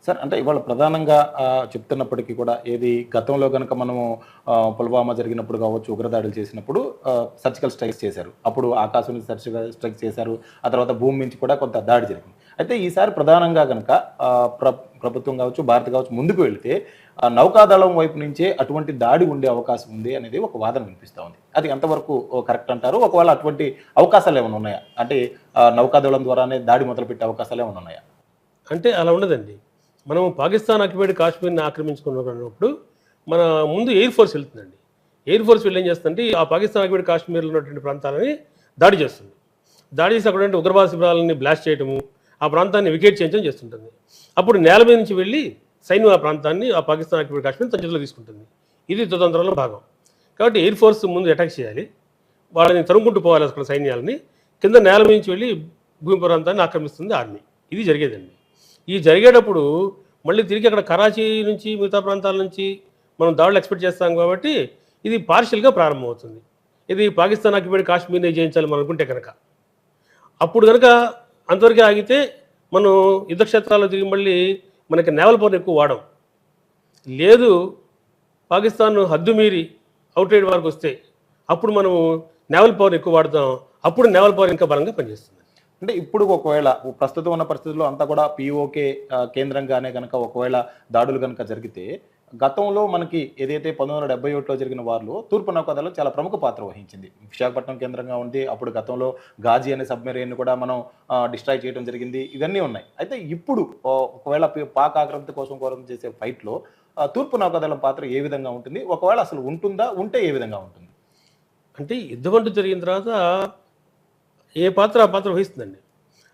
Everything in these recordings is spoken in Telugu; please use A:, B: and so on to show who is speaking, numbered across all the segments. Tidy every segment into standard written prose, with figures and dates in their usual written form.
A: సార్ అంటే ఇవాళ ప్రధానంగా చెప్తున్నప్పటికీ కూడా ఏది గతంలో గనక మనము పుల్వామా జరిగినప్పుడు కావచ్చు, ఉగ్రదాడులు చేసినప్పుడు సర్జికల్ స్ట్రైక్స్ చేశారు. అప్పుడు ఆకాశం నుంచి సర్జికల్ స్ట్రైక్స్ చేశారు. ఆ తర్వాత భూమి నుంచి కూడా కొంత దాడి జరిగింది. అయితే ఈసారి ప్రధానంగా గనక ప్రభుత్వం కావచ్చు, భారత్ కావచ్చు ముందుకు వెళితే నౌకాదళం వైపు నుంచే అటువంటి దాడి ఉండే అవకాశం ఉంది అనేది ఒక వాదన వినిపిస్తా ఉంది. అది ఎంతవరకు కరెక్ట్ అంటారు? ఒకవేళ అటువంటి అవకాశాలు ఏమైనా ఉన్నాయా? అంటే నౌకాదళం ద్వారానే దాడి మొదలుపెట్టే అవకాశాలు ఏమైనా ఉన్నాయా?
B: అంటే అలా ఉండదండి. మనం పాకిస్తాన్ ఆక్యుపైడ్ కాశ్మీర్ని ఆక్రమించుకున్నప్పుడు మన ముందు ఎయిర్ ఫోర్స్ వెళ్తుందండి. ఎయిర్ ఫోర్స్ వెళ్ళి ఏం చేస్తుందంటే ఆ పాకిస్తాన్ ఆక్యుపైడ్ కాశ్మీర్లో ఉన్నటువంటి ప్రాంతాలని దాడి చేస్తుంది. దాడి చేసి అక్కడ ఉగ్రవాద శిబిరాలని బ్లాస్ట్ చేయడము, ఆ ప్రాంతాన్ని వికేట్ చేయించడం చేస్తుంటుంది. అప్పుడు నేల మీద నుంచి వెళ్ళి సైన్యం ఆ ప్రాంతాన్ని ఆ పాకిస్తాన్ ఆక్యుపైడ్ కాశ్మీర్ తన చేతిలో తీసుకుంటుంది. ఇది యుద్ధతంత్రంలో భాగం. కాబట్టి ఎయిర్ ఫోర్స్ ముందు అటాక్ చేయాలి, వాళ్ళని తరుముకుంటూ పోవాలి అక్కడ సైన్యాలని. కింద నేల మీద నుంచి వెళ్ళి భూమి ప్రాంతాన్ని ఆక్రమిస్తుంది ఆర్మీ. ఇది జరిగేదండి. ఈ జరిగేటప్పుడు మళ్ళీ తిరిగి అక్కడ కరాచీ నుంచి మిగతా ప్రాంతాల నుంచి మనం దాడులు ఎక్స్పెక్ట్ చేస్తాం కాబట్టి ఇది పార్షియల్గా ప్రారంభమవుతుంది. ఇది పాకిస్తాన్ ఆక్యుపైడ్ కాశ్మీర్ని జయించాలి మనం అనుకుంటే కనుక. అప్పుడు కనుక అంతవరకు ఆగితే మనం యుద్ధక్షేత్రాల్లో తిరిగి మళ్ళీ మనకి నేవల్ పవర్ ఎక్కువ వాడం. లేదు పాకిస్తాన్ హద్దు మీరి అవుట్రైడ్ వరకు వస్తే అప్పుడు మనము నేవల్ పవర్ ఎక్కువ వాడతాం. అప్పుడు నేవల్ పవర్ ఇంకా బలంగా పనిచేస్తుంది.
A: అంటే ఇప్పుడు ఒకవేళ ప్రస్తుతం ఉన్న పరిస్థితుల్లో అంతా కూడా పీఓకే కేంద్రంగానే కనుక ఒకవేళ దాడులు కనుక జరిగితే గతంలో మనకి ఏదైతే 1971లో జరిగిన వారిలో తూర్పు నౌకాదళం చాలా ప్రముఖ పాత్ర వహించింది. విశాఖపట్నం కేంద్రంగా ఉంది. అప్పుడు గతంలో గాజీ అనే సబ్మెరైన్ కూడా మనం డిస్ట్రాయ్ చేయడం జరిగింది. ఇవన్నీ ఉన్నాయి. అయితే ఇప్పుడు ఒకవేళ పాక్ ఆక్రమిత కోసం చేసే ఫైట్లో తూర్పు నౌకాదళం పాత్ర ఏ విధంగా ఉంటుంది? ఒకవేళ అసలు ఉంటుందా? ఉంటే ఏ విధంగా ఉంటుంది?
B: అంటే యుద్ధమంటూ జరిగిన తర్వాత ఏ పాత్ర ఆ పాత్ర వహిస్తుందండి.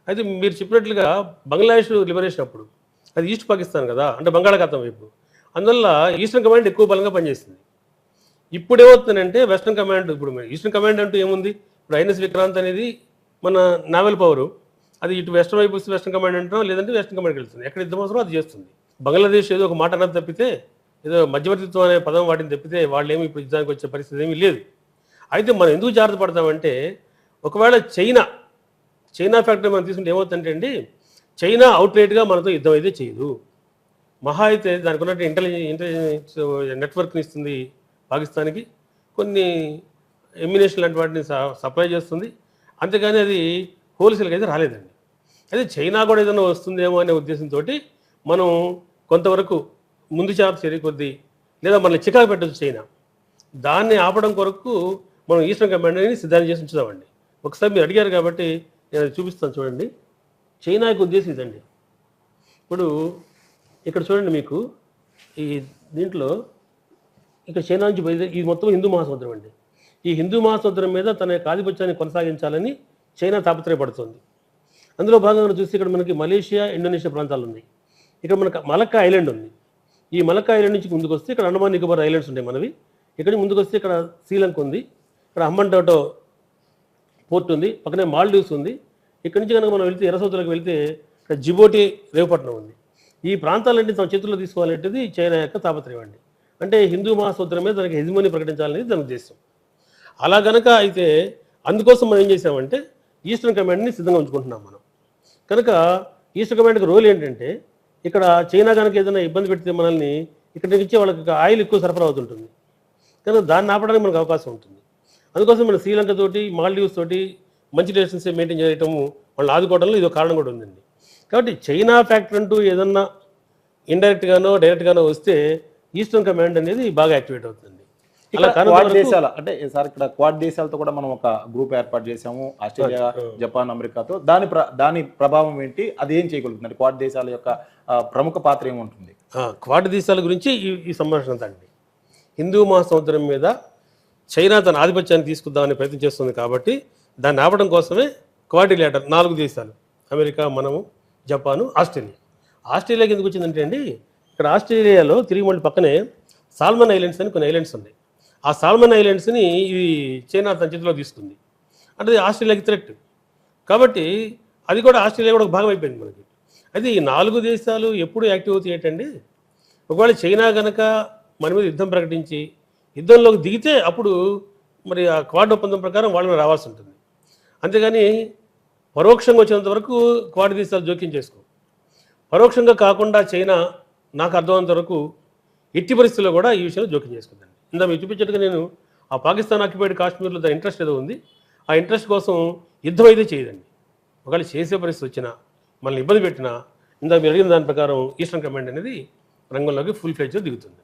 B: అయితే మీరు చెప్పినట్లుగా బంగ్లాదేశ్ లిబరేషన్ అప్పుడు అది ఈస్ట్ పాకిస్తాన్ కదా, అంటే బంగాళాఖాతం వైపు. అందువల్ల ఈస్టర్న్ కమాండ్ ఎక్కువ బలంగా పనిచేస్తుంది. ఇప్పుడు ఏమవుతుందంటే వెస్టర్న్ కమాండ్, ఇప్పుడు ఈస్టర్న్ కమాండ్ అంటూ ఏముంది, ఇప్పుడు ఐఎన్ఎస్ విక్రాంత్ అనేది మన నావల్ పవరు, అది ఇటు వెస్టర్న్ వైపు వస్తే వెస్టర్న్ కమాండ్ అంటాం, లేదంటే వెస్టర్న్ కమాండ్కి వెళ్తుంది. ఎక్కడ యుద్ధం అవసరం అది చేస్తుంది. బంగ్లాదేశ్ ఏదో ఒక మాట అన్నది తప్పితే, ఏదో మధ్యవర్తిత్వం అనే పదం వాటిని తప్పితే వాళ్ళేమి ఇప్పుడు యుద్ధానికి వచ్చే పరిస్థితి ఏమీ లేదు. అయితే మనం ఎందుకు జాగ్రత్త పడతామంటే, ఒకవేళ చైనా ఫ్యాక్టరీ మనం తీసుకుంటే ఏమవుతుందంటే అండి, చైనా అవుట్లెట్గా మనతో యుద్ధం అయితే చేయదు. మహా అయితే దానికి ఉన్నట్టు ఇంటెలిజెన్స్ నెట్వర్క్ని ఇస్తుంది పాకిస్తాన్కి, కొన్ని ఎమ్యునేషన్ లాంటి వాటిని సప్లై చేస్తుంది. అంతేగాని అది హోల్సేల్గా అయితే రాలేదండి. అయితే చైనా కూడా ఏదైనా వస్తుందేమో అనే ఉద్దేశంతో మనం కొంతవరకు ముందు చర్య కొద్దీ, లేదా మనల్ని చికాకు పెట్టచ్చు చైనా, దాన్ని ఆపడం కొరకు మనం ఈస్టర్న్ కమాండ్ని సిద్ధాంతం చేసి ఉంచుదామండి. ఒకసారి మీరు అడిగారు కాబట్టి నేను అది చూపిస్తాను చూడండి. చైనా యొక్క ఉద్దేశం ఇదండి. ఇప్పుడు ఇక్కడ చూడండి, మీకు ఈ దీంట్లో ఇక్కడ చైనా నుంచి బయలుదేరి ఇది మొత్తం హిందూ మహాసముద్రం అండి. ఈ హిందూ మహాసముద్రం మీద తన యొక్క ఆధిపత్యాన్ని కొనసాగించాలని చైనా తాపత్రయపడుతుంది. అందులో భాగంగా చూస్తే ఇక్కడ మనకి మలేషియా, ఇండోనేషియా ప్రాంతాలు ఉన్నాయి. ఇక్కడ మనకు మలక్కా ఐలాండ్ ఉంది. ఈ మలక్కా ఐలాండ్ నుంచి ముందుకు వస్తే ఇక్కడ అండమాన్ నికోబార్ ఐలాండ్స్ ఉంటాయి మనవి. ఇక్కడ ముందుకు వస్తే ఇక్కడ శ్రీలంక ఉంది, ఇక్కడ హంబన్-టోటో పోర్ట్ ఉంది, పక్కనే మాల్డీవ్స్ ఉంది. ఇక్కడ నుంచి కనుక మనం వెళ్తే ఎర్ర సముద్రంలోకి వెళ్తే ఇక్కడ జిబోటి రేవుపట్నం ఉంది. ఈ ప్రాంతాలన్నీ తమ చేతుల్లో తీసుకోవాలంటేది చైనా యొక్క తాపత్రయం అండి. అంటే హిందూ మహాసముద్రం మీద తనకి హెజిమోని ప్రకటించాలనేది దాని ఉద్దేశం. అలా కనుక అయితే అందుకోసం మనం ఏం చేసామంటే ఈస్టర్న్ కమాండ్ని సిద్ధంగా ఉంచుకుంటున్నాం మనం. కనుక ఈస్టర్న్ కమాండ్కి రోల్ ఏంటంటే, ఇక్కడ చైనా కనుక ఏదైనా ఇబ్బంది పెడితే మనల్ని ఇక్కడ నుంచి వాళ్ళకి ఆయిల్ ఎక్కువ సరఫరా అవుతుంటుంది కనుక దాన్ని ఆపడానికి మనకు అవకాశం ఉంటుంది. అందుకోసం మన శ్రీలంక తోటి, మాల్డీవ్స్ తోటి మంచి రిలేషన్స్ మెయింటైన్ చేయటము, వాళ్ళని ఆదుకోవడంలో ఇది ఒక కారణం కూడా ఉందండి. కాబట్టి చైనా ఫ్యాక్టర్ అంటూ ఏదన్నా ఇండైరెక్ట్గానో డైరెక్ట్గానో వస్తే ఈస్టర్న్ కమాండ్ అనేది బాగా యాక్టివేట్ అవుతుంది.
A: అలా క్వాడ్ దేశాల అంటే సార్ ఇక్కడ క్వాడ్ దేశాలతో కూడా మనం ఒక గ్రూప్ ఏర్పాటు చేసాము, ఆస్ట్రేలియా, జపాన్, అమెరికాతో. దాని ప్రభావం ఏంటి, అది ఏం చేయగలుగుతుంది? క్వాడ్ దేశాల యొక్క ప్రముఖ పాత్ర ఏముంటుంది?
B: క్వాడ్ దేశాల గురించి ఈ సంభాషణ అండి. హిందూ మహాసముద్రం మీద చైనా తన ఆధిపత్యాన్ని తీసుకుందామని ప్రయత్నం చేస్తుంది కాబట్టి దాన్ని ఆపడం కోసమే క్వాడ్రిలేటర్ 4 దేశాలు, అమెరికా, మనము, జపాను, ఆస్ట్రేలియా. ఆస్ట్రేలియాకి ఎందుకు వచ్చిందంటే అండి, ఇక్కడ ఆస్ట్రేలియాలో తిరిగి మళ్ళీ పక్కనే సాల్మన్ ఐలాండ్స్ అని కొన్ని ఐలాండ్స్ ఉన్నాయి. ఆ సాల్మన్ ఐలాండ్స్ని ఇది చైనా తన చేతిలో తీసుకుంది. అంటే ఆస్ట్రేలియాకి థ్రెట్ కాబట్టి అది కూడా ఆస్ట్రేలియా కూడా ఒక భాగం అయిపోయింది మనకి. అయితే ఈ 4 దేశాలు ఎప్పుడు యాక్టివ్ అవుతాయి ఏంటండి, ఒకవేళ చైనా కనుక మన మీద యుద్ధం ప్రకటించి యుద్ధంలోకి దిగితే అప్పుడు మరి ఆ క్వాడ్ ఒప్పందం ప్రకారం వాళ్ళని రావాల్సి ఉంటుంది. అంతేగాని పరోక్షంగా వచ్చినంత వరకు క్వాడ్ దేశాలు జోక్యం చేసుకో. పరోక్షంగా కాకుండా చైనా నాకు అర్థమైనంత వరకు ఎట్టి పరిస్థితుల్లో కూడా ఈ విషయంలో జోక్యం చేసుకుందండి. ఇందా మీరు చూపించినట్టుగా నేను ఆ పాకిస్తాన్ ఆక్యుపైడ్ కాశ్మీర్లో దాని ఇంట్రెస్ట్ ఏదో ఉంది, ఆ ఇంట్రెస్ట్ కోసం యుద్ధం అయితే చేయదండి. ఒకవేళ చేసే పరిస్థితి వచ్చినా మనల్ని ఇబ్బంది పెట్టినా ఇందాక మీరు అడిగిన దాని ప్రకారం ఈస్టర్న్ కమాండ్ అనేది రంగంలోకి ఫుల్ ఫ్లెడ్జ్లో దిగుతుంది.